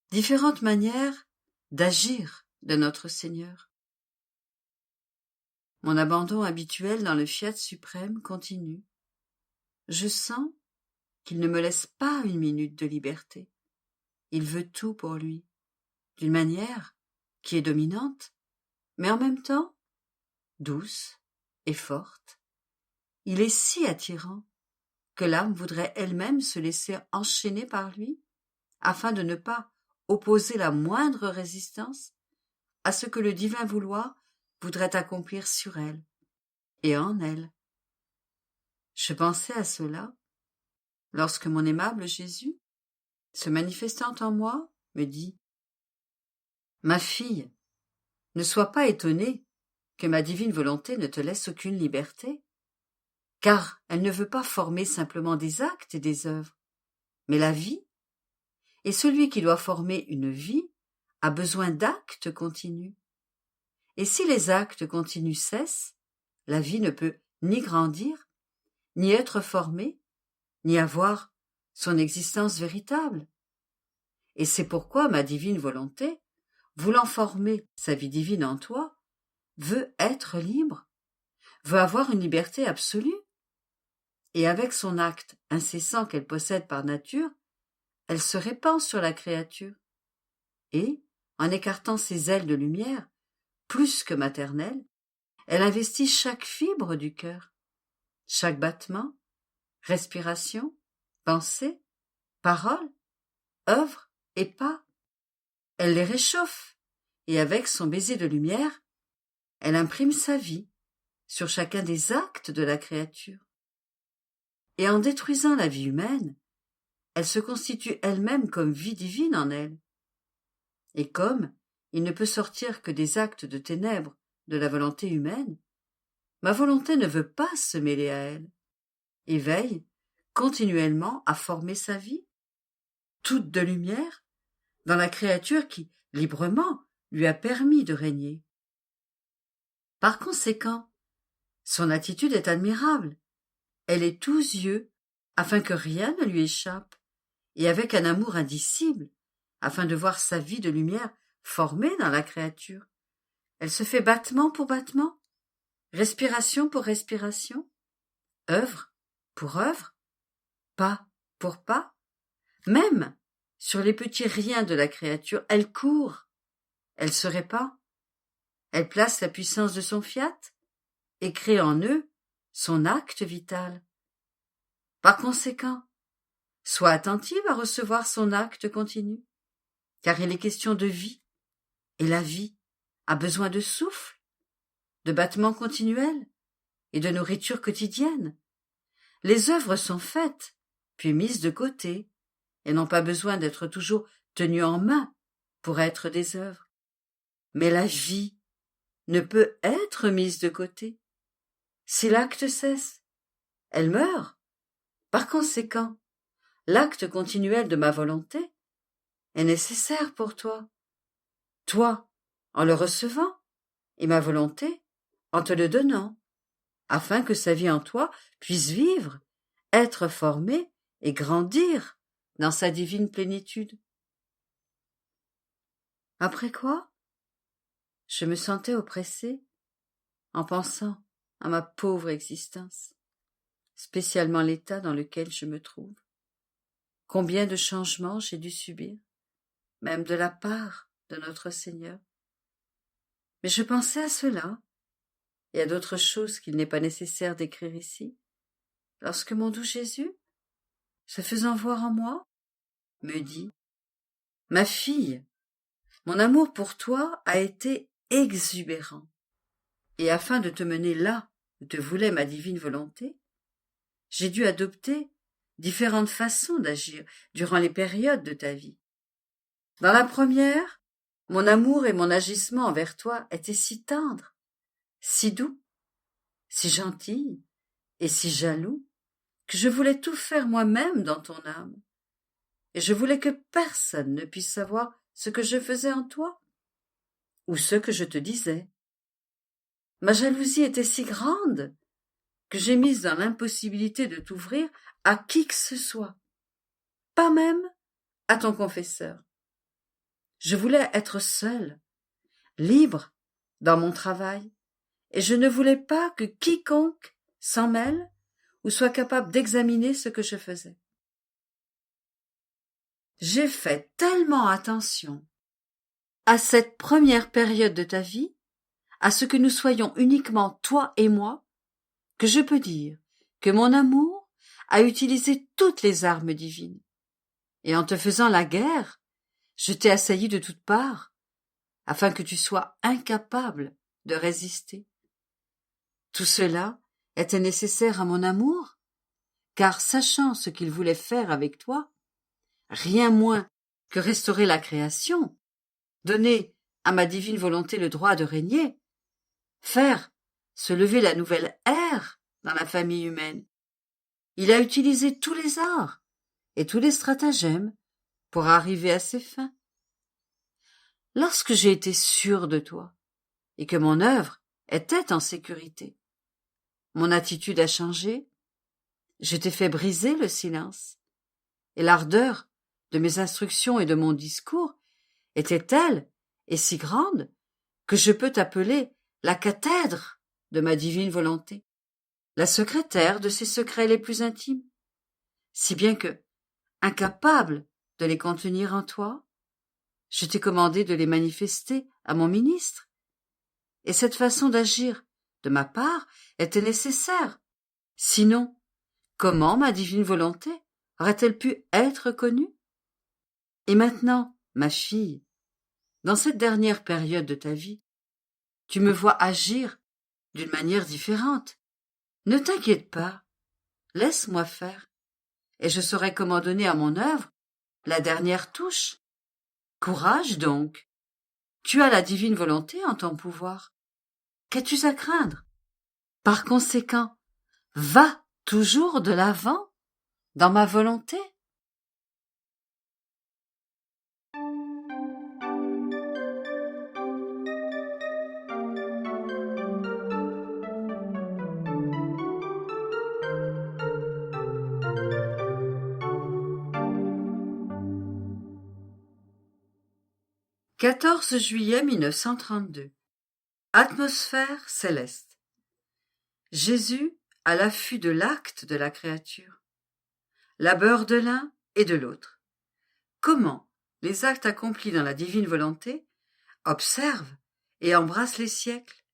Différentes manières d'agir de notre Seigneur. Mon abandon habituel dans le fiat suprême continue. Je sens qu'il ne me laisse pas une minute de liberté. Il veut tout pour lui, d'une manière qui est dominante, mais en même temps douce et forte. Il est si attirant que l'âme voudrait elle-même se laisser enchaîner par lui, afin de ne pas opposer la moindre résistance à ce que le divin vouloir voudrait accomplir sur elle et en elle. Je pensais à cela lorsque mon aimable Jésus, se manifestant en moi, me dit: « Ma fille, ne sois pas étonnée que ma divine volonté ne te laisse aucune liberté, car elle ne veut pas former simplement des actes et des œuvres, mais la vie, et celui qui doit former une vie a besoin d'actes continus. Et si les actes continus cessent, la vie ne peut ni grandir, ni être formée, ni avoir son existence véritable. Et c'est pourquoi ma divine volonté, voulant former sa vie divine en toi, veut être libre, veut avoir une liberté absolue. Et avec son acte incessant qu'elle possède par nature, elle se répand sur la créature. Et, en écartant ses ailes de lumière, plus que maternelle, elle investit chaque fibre du cœur, chaque battement, respiration, pensée, parole, œuvre et pas. Elle les réchauffe, et avec son baiser de lumière, elle imprime sa vie sur chacun des actes de la créature. Et en détruisant la vie humaine, elle se constitue elle-même comme vie divine en elle. Et comme il ne peut sortir que des actes de ténèbres de la volonté humaine, ma volonté ne veut pas se mêler à elle, et veille continuellement à former sa vie, toute de lumière, dans la créature qui, librement, lui a permis de régner. Par conséquent, son attitude est admirable. Elle est tous yeux, afin que rien ne lui échappe, et avec un amour indicible, afin de voir sa vie de lumière formée dans la créature. Elle se fait battement pour battement, respiration pour respiration, œuvre pour œuvre, pas pour pas. Même sur les petits riens de la créature, elle court, elle se répand, elle place la puissance de son fiat et crée en eux son acte vital. Par conséquent, sois attentive à recevoir son acte continu, car il est question de vie, et la vie a besoin de souffle, de battements continuels et de nourriture quotidienne. Les œuvres sont faites, puis mises de côté, et n'ont pas besoin d'être toujours tenues en main pour être des œuvres. Mais la vie ne peut être mise de côté. Si l'acte cesse, elle meurt. Par conséquent, l'acte continuel de ma volonté est nécessaire pour toi. Toi, en le recevant, et ma volonté, en te le donnant, afin que sa vie en toi puisse vivre, être formée et grandir dans sa divine plénitude. Après quoi, je me sentais oppressée en pensant à ma pauvre existence, spécialement l'état dans lequel je me trouve. Combien de changements j'ai dû subir, même de la part de notre Seigneur. Mais je pensais à cela, et à d'autres choses qu'il n'est pas nécessaire d'écrire ici, lorsque mon doux Jésus, se faisant voir en moi, me dit « Ma fille, mon amour pour toi a été exubérant, et afin de te mener là où te voulait ma divine volonté, j'ai dû adopter différentes façons d'agir durant les périodes de ta vie. Dans la première, mon amour et mon agissement envers toi étaient si tendres, si doux, si gentils et si jaloux, que je voulais tout faire moi-même dans ton âme, et je voulais que personne ne puisse savoir ce que je faisais en toi, ou ce que je te disais. Ma jalousie était si grande que j'ai mise dans l'impossibilité de t'ouvrir à qui que ce soit, pas même à ton confesseur. Je voulais être seule, libre dans mon travail, et je ne voulais pas que quiconque s'en mêle ou soit capable d'examiner ce que je faisais. J'ai fait tellement attention à cette première période de ta vie, à ce que nous soyons uniquement toi et moi, que je peux dire que mon amour a utilisé toutes les armes divines. Et en te faisant la guerre, je t'ai assailli de toutes parts, afin que tu sois incapable de résister. Tout cela était nécessaire à mon amour, car sachant ce qu'il voulait faire avec toi, rien moins que restaurer la création, donner à ma divine volonté le droit de régner, faire se lever la nouvelle ère dans la famille humaine. Il a utilisé tous les arts et tous les stratagèmes pour arriver à ses fins. Lorsque j'ai été sûre de toi et que mon œuvre était en sécurité, mon attitude a changé, je t'ai fait briser le silence, et l'ardeur de mes instructions et de mon discours était telle et si grande que je peux t'appeler la cathèdre de ma divine volonté, la secrétaire de ses secrets les plus intimes, si bien que, incapable de les contenir en toi, je t'ai commandé de les manifester à mon ministre, et cette façon d'agir de ma part était nécessaire. Sinon, comment ma divine volonté aurait-elle pu être connue? Et maintenant, ma fille, dans cette dernière période de ta vie, tu me vois agir d'une manière différente. Ne t'inquiète pas, laisse-moi faire, et je saurai comment donner à mon œuvre la dernière touche. Courage donc, tu as la divine volonté en ton pouvoir. Qu'as-tu à craindre? Par conséquent, va toujours de l'avant dans ma volonté. « 14 juillet 1932. Atmosphère céleste. Jésus à l'affût de l'acte de la créature. Labeur de l'un et de l'autre. Comment les actes accomplis dans la divine volonté observent et embrassent les siècles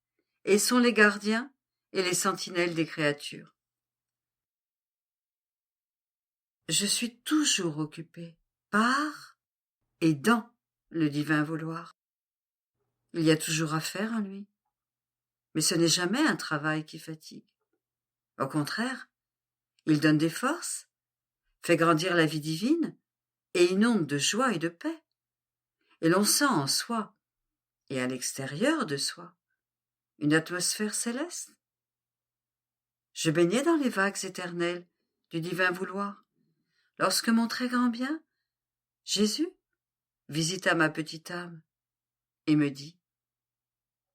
et sont les gardiens et les sentinelles des créatures. Je suis toujours occupé par et dans le divin vouloir. Il y a toujours à faire en lui, mais ce n'est jamais un travail qui fatigue. Au contraire, il donne des forces, fait grandir la vie divine et inonde de joie et de paix. Et l'on sent en soi et à l'extérieur de soi une atmosphère céleste. Je baignais dans les vagues éternelles du divin vouloir, lorsque mon très grand bien, Jésus, visita ma petite âme et me dit :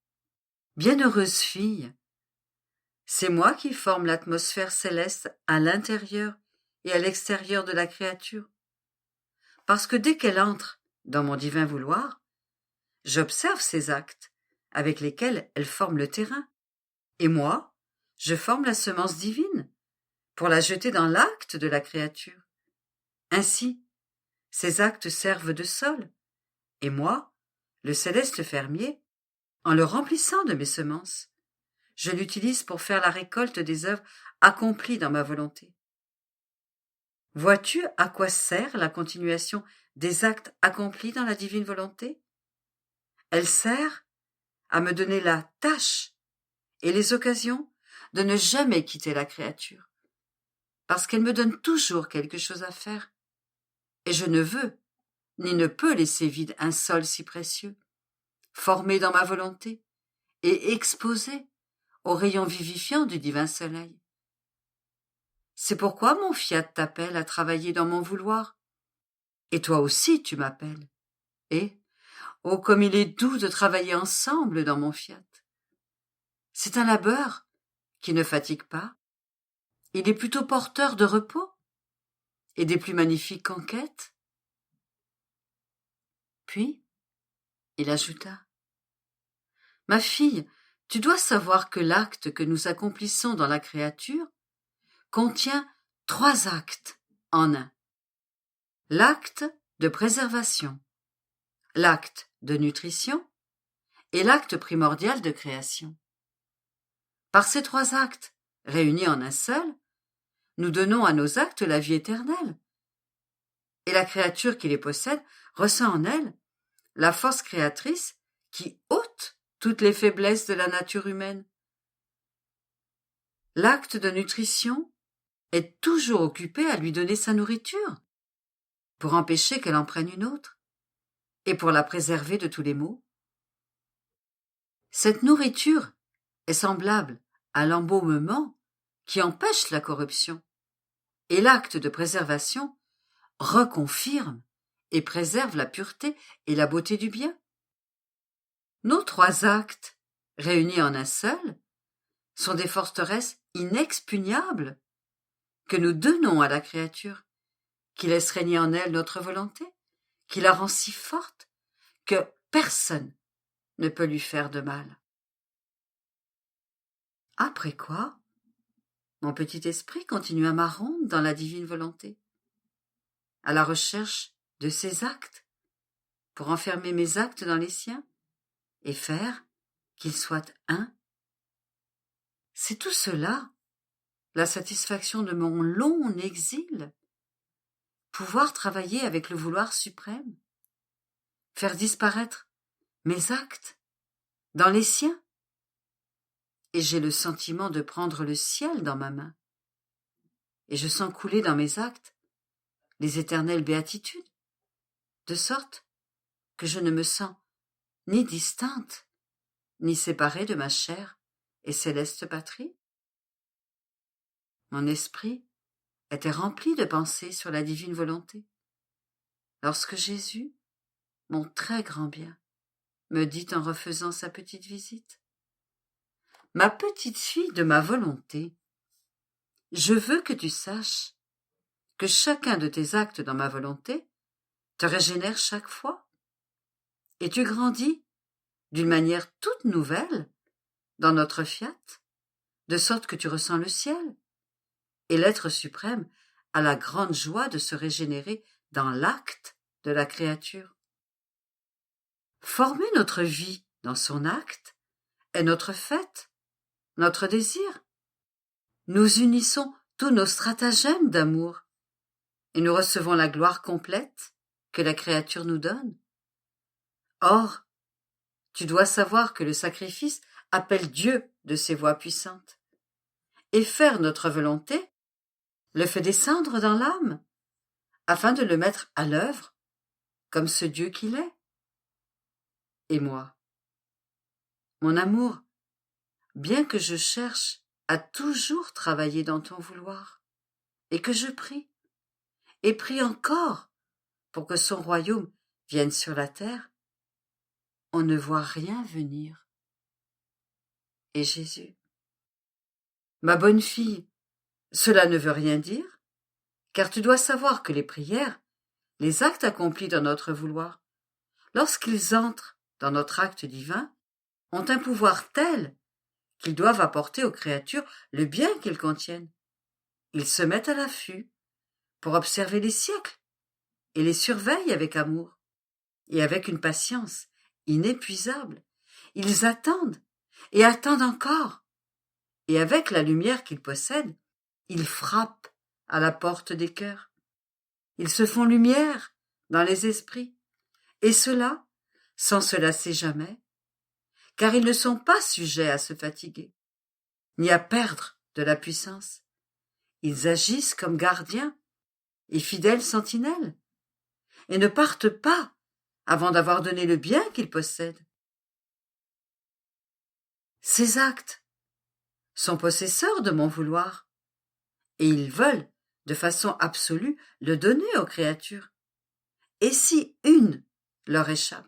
« Bienheureuse fille, c'est moi qui forme l'atmosphère céleste à l'intérieur et à l'extérieur de la créature, parce que dès qu'elle entre dans mon divin vouloir, j'observe ses actes avec lesquels elle forme le terrain, et moi, je forme la semence divine pour la jeter dans l'acte de la créature. Ainsi, ces actes servent de sol, et moi, le céleste fermier, en le remplissant de mes semences, je l'utilise pour faire la récolte des œuvres accomplies dans ma volonté. Vois-tu à quoi sert la continuation des actes accomplis dans la divine volonté ? Elle sert à me donner la tâche et les occasions de ne jamais quitter la créature, parce qu'elle me donne toujours quelque chose à faire, et je ne veux ni ne peux laisser vide un sol si précieux, formé dans ma volonté et exposé aux rayons vivifiants du divin soleil. C'est pourquoi mon fiat t'appelle à travailler dans mon vouloir, et toi aussi tu m'appelles. Et, oh comme il est doux de travailler ensemble dans mon fiat. C'est un labeur qui ne fatigue pas, il est plutôt porteur de repos et des plus magnifiques conquêtes. Puis, il ajouta : « Ma fille, tu dois savoir que l'acte que nous accomplissons dans la créature contient 3 actes en un. L'acte de préservation, l'acte de nutrition et l'acte primordial de création. Par ces 3 actes, réunis en un seul, nous donnons à nos actes la vie éternelle. Et la créature qui les possède ressent en elle la force créatrice qui ôte toutes les faiblesses de la nature humaine. L'acte de nutrition est toujours occupé à lui donner sa nourriture, pour empêcher qu'elle en prenne une autre, et pour la préserver de tous les maux. Cette nourriture est semblable à l'embaumement qui empêche la corruption, et l'acte de préservation reconfirme et préserve la pureté et la beauté du bien. Nos 3 actes, réunis en un seul, sont des forteresses inexpugnables que nous donnons à la créature, qui laisse régner en elle notre volonté, qui la rend si forte que personne ne peut lui faire de mal. Après quoi, mon petit esprit continua ma ronde dans la divine volonté, à la recherche de ses actes, pour enfermer mes actes dans les siens et faire qu'ils soient un. C'est tout cela, la satisfaction de mon long exil, pouvoir travailler avec le vouloir suprême, faire disparaître mes actes dans les siens et j'ai le sentiment de prendre le ciel dans ma main. Et je sens couler dans mes actes les éternelles béatitudes, de sorte que je ne me sens ni distincte, ni séparée de ma chère et céleste patrie. Mon esprit était rempli de pensées sur la divine volonté, lorsque Jésus, mon très grand bien, me dit en refaisant sa petite visite: « Ma petite fille de ma volonté, je veux que tu saches que chacun de tes actes dans ma volonté te régénère chaque fois, et tu grandis d'une manière toute nouvelle dans notre fiat, de sorte que tu ressens le ciel, et l'être suprême a la grande joie de se régénérer dans l'acte de la créature. Former notre vie dans son acte est notre fête, notre désir. Nous unissons tous nos stratagèmes d'amour, et nous recevons la gloire complète que la créature nous donne. Or, tu dois savoir que le sacrifice appelle Dieu de ses voix puissantes, et faire notre volonté le fait descendre dans l'âme, afin de le mettre à l'œuvre, comme ce Dieu qu'il est. Et moi, mon amour, bien que je cherche à toujours travailler dans ton vouloir, et que je prie, et prie encore pour que son royaume vienne sur la terre, on ne voit rien venir. Et Jésus: Ma bonne fille, cela ne veut rien dire, car tu dois savoir que les prières, les actes accomplis dans notre vouloir, lorsqu'ils entrent dans notre acte divin, ont un pouvoir tel qu'ils doivent apporter aux créatures le bien qu'ils contiennent. Ils se mettent à l'affût pour observer les siècles et les surveillent avec amour et avec une patience inépuisable. Ils attendent et attendent encore, et avec la lumière qu'ils possèdent, ils frappent à la porte des cœurs. Ils se font lumière dans les esprits, et cela sans se lasser jamais, car ils ne sont pas sujets à se fatiguer, ni à perdre de la puissance. Ils agissent comme gardiens et fidèles sentinelles, et ne partent pas avant d'avoir donné le bien qu'ils possèdent. Ces actes sont possesseurs de mon vouloir, et ils veulent, de façon absolue, le donner aux créatures. Et si une leur échappe,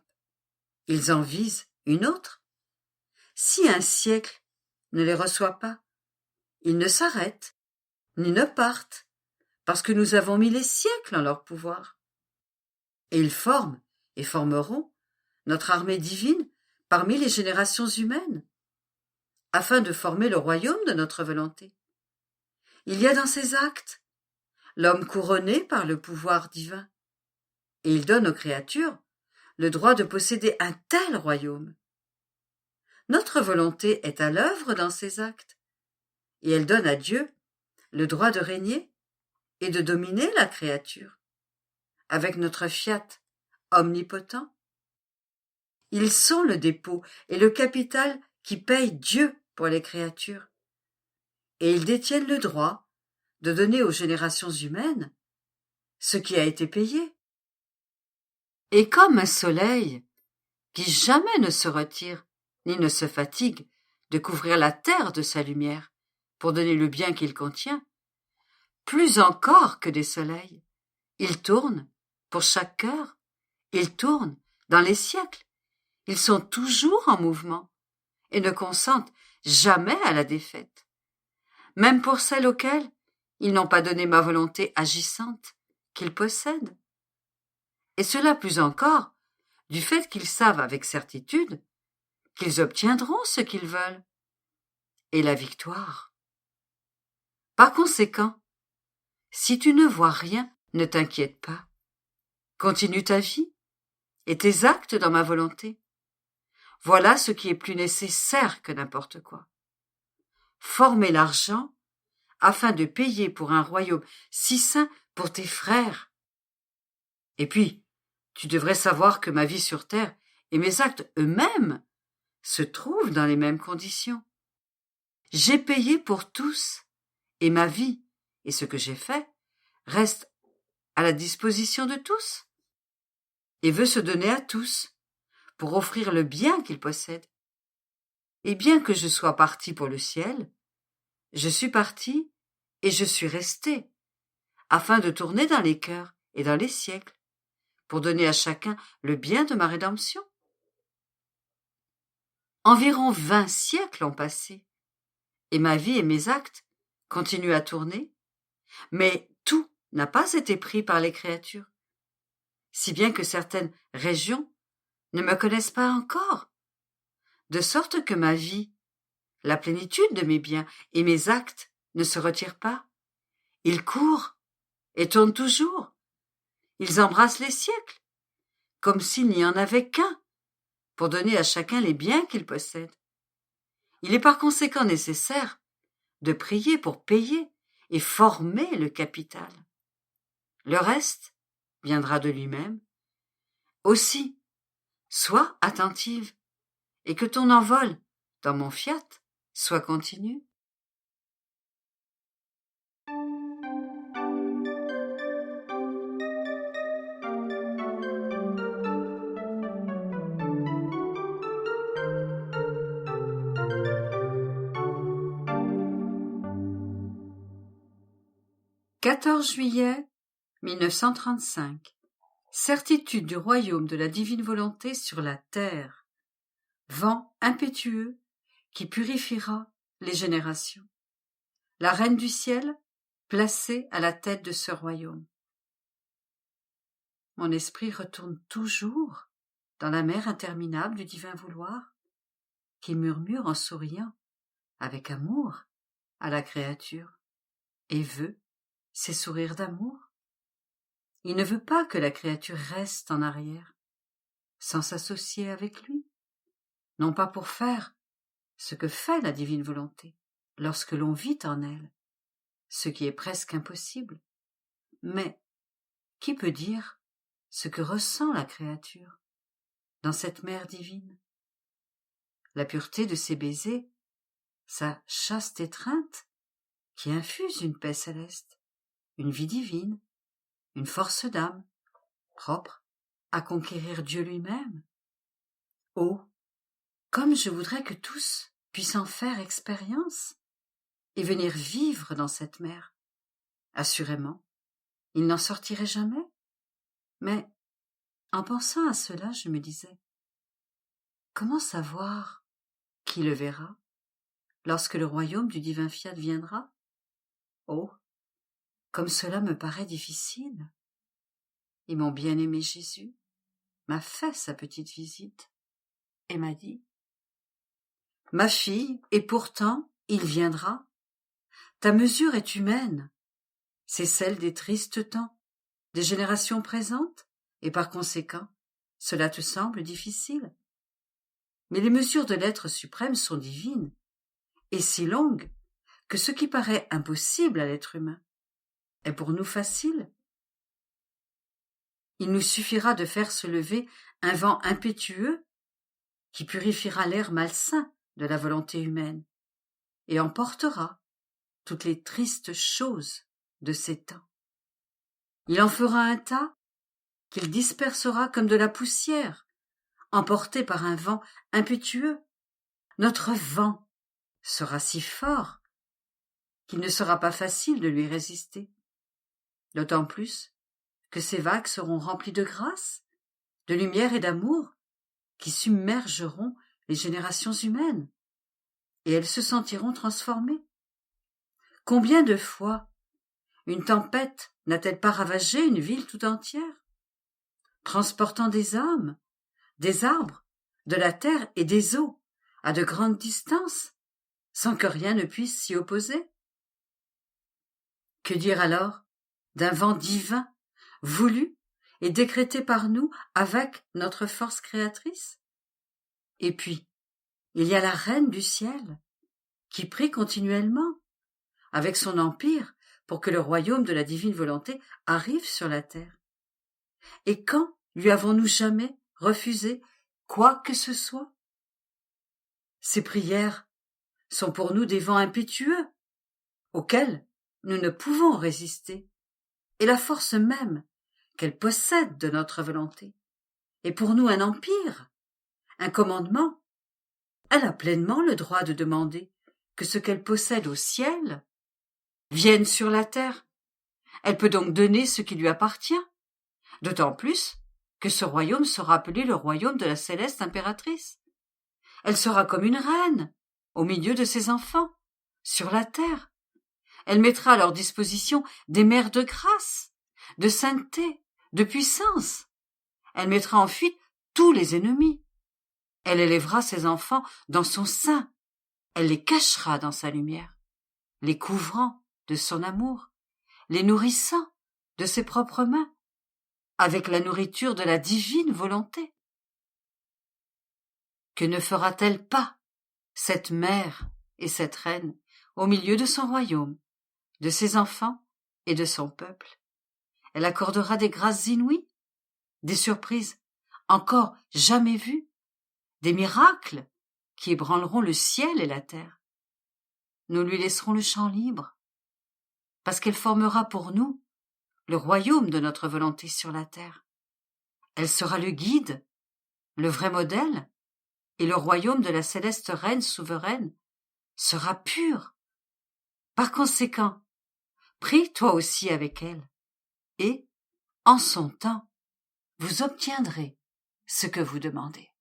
ils en visent une autre. Si un siècle ne les reçoit pas, ils ne s'arrêtent, ni ne partent, parce que nous avons mis les siècles en leur pouvoir. Et ils forment, et formeront, notre armée divine parmi les générations humaines, afin de former le royaume de notre volonté. Il y a dans ces actes l'homme couronné par le pouvoir divin, et il donne aux créatures le droit de posséder un tel royaume. Notre volonté est à l'œuvre dans ces actes, et elle donne à Dieu le droit de régner et de dominer la créature, avec notre fiat omnipotent. Ils sont le dépôt et le capital qui paye Dieu pour les créatures, et ils détiennent le droit de donner aux générations humaines ce qui a été payé. Et comme un soleil qui jamais ne se retire ni ne se fatigue de couvrir la terre de sa lumière pour donner le bien qu'il contient, plus encore que des soleils, ils tournent pour chaque cœur, ils tournent dans les siècles, ils sont toujours en mouvement et ne consentent jamais à la défaite, même pour celles auxquelles ils n'ont pas donné ma volonté agissante qu'ils possèdent. Et cela plus encore du fait qu'ils savent avec certitude qu'ils obtiendront ce qu'ils veulent, et la victoire. Par conséquent, si tu ne vois rien, ne t'inquiète pas. Continue ta vie et tes actes dans ma volonté. Voilà ce qui est plus nécessaire que n'importe quoi. Former l'argent afin de payer pour un royaume si saint pour tes frères. Et puis, tu devrais savoir que ma vie sur terre et mes actes eux-mêmes se trouvent dans les mêmes conditions. j'ai payé pour tous, et ma vie et ce que j'ai fait restent à la disposition de tous, et veut se donner à tous pour offrir le bien qu'il possède. Et bien que je sois parti pour le ciel, je suis parti et je suis resté, afin de tourner dans les cœurs et dans les siècles, pour donner à chacun le bien de ma rédemption. Environ 20 siècles ont passé, et ma vie et mes actes continuent à tourner, mais tout n'a pas été pris par les créatures, si bien que certaines régions ne me connaissent pas encore, de sorte que ma vie, la plénitude de mes biens et mes actes ne se retirent pas. Ils courent et tournent toujours. Ils embrassent les siècles, comme s'il n'y en avait qu'un, pour donner à chacun les biens qu'il possède. Il est par conséquent nécessaire de prier pour payer et former le capital. Le reste viendra de lui-même. Aussi, sois attentive, et que ton envol dans mon fiat soit continu. « 14 juillet 1935. Certitude du royaume de la divine volonté sur la terre. Vent impétueux qui purifiera les générations. La reine du ciel placée à la tête de ce royaume. Mon esprit retourne toujours dans la mer interminable du divin vouloir, qui murmure en souriant, avec amour, à la créature, et veut ses sourires d'amour. Il ne veut pas que la créature reste en arrière, sans s'associer avec lui, non pas pour faire ce que fait la divine volonté, lorsque l'on vit en elle, ce qui est presque impossible, mais qui peut dire ce que ressent la créature dans cette mer divine? La pureté de ses baisers, sa chaste étreinte, qui infuse une paix céleste, une vie divine, une force d'âme, propre à conquérir Dieu lui-même. Oh, comme je voudrais que tous puissent en faire expérience et venir vivre dans cette mer. Assurément, ils n'en sortiraient jamais. Mais, en pensant à cela, je me disais, comment savoir qui le verra lorsque le royaume du divin fiat viendra? Oh, comme cela me paraît difficile. Et mon bien-aimé Jésus m'a fait sa petite visite et m'a dit, ma fille, et pourtant il viendra. Ta mesure est humaine, c'est celle des tristes temps, des générations présentes, et par conséquent, cela te semble difficile. Mais les mesures de l'être suprême sont divines, et si longues que ce qui paraît impossible à l'être humain est pour nous facile. Il nous suffira de faire se lever un vent impétueux qui purifiera l'air malsain de la volonté humaine et emportera toutes les tristes choses de ces temps. Il en fera un tas qu'il dispersera comme de la poussière, emporté par un vent impétueux. Notre vent sera si fort qu'il ne sera pas facile de lui résister, d'autant plus que ces vagues seront remplies de grâce, de lumière et d'amour qui submergeront les générations humaines, et elles se sentiront transformées. Combien de fois une tempête n'a-t-elle pas ravagé une ville tout entière, transportant des âmes, des arbres, de la terre et des eaux à de grandes distances, sans que rien ne puisse s'y opposer? Que dire alors d'un vent divin, voulu et décrété par nous avec notre force créatrice? Et puis, il y a la reine du ciel, qui prie continuellement, avec son empire, pour que le royaume de la divine volonté arrive sur la terre. Et quand lui avons-nous jamais refusé quoi que ce soit? Ses prières sont pour nous des vents impétueux, auxquels nous ne pouvons résister, et la force même qu'elle possède de notre volonté est pour nous un empire, un commandement. Elle a pleinement le droit de demander que ce qu'elle possède au ciel vienne sur la terre. Elle peut donc donner ce qui lui appartient, d'autant plus que ce royaume sera appelé le royaume de la céleste impératrice. Elle sera comme une reine, au milieu de ses enfants, sur la terre. Elle mettra à leur disposition des mères de grâce, de sainteté, de puissance. Elle mettra en fuite tous les ennemis. Elle élèvera ses enfants dans son sein. Elle les cachera dans sa lumière, les couvrant de son amour, les nourrissant de ses propres mains, avec la nourriture de la divine volonté. Que ne fera-t-elle pas, cette mère et cette reine, au milieu de son royaume, de ses enfants et de son peuple? Elle accordera des grâces inouïes, des surprises encore jamais vues, des miracles qui ébranleront le ciel et la terre. Nous lui laisserons le champ libre, parce qu'elle formera pour nous le royaume de notre volonté sur la terre. Elle sera le guide, le vrai modèle, et le royaume de la céleste reine souveraine sera pur. Par conséquent, prie toi aussi avec elle, et, en son temps, vous obtiendrez ce que vous demandez.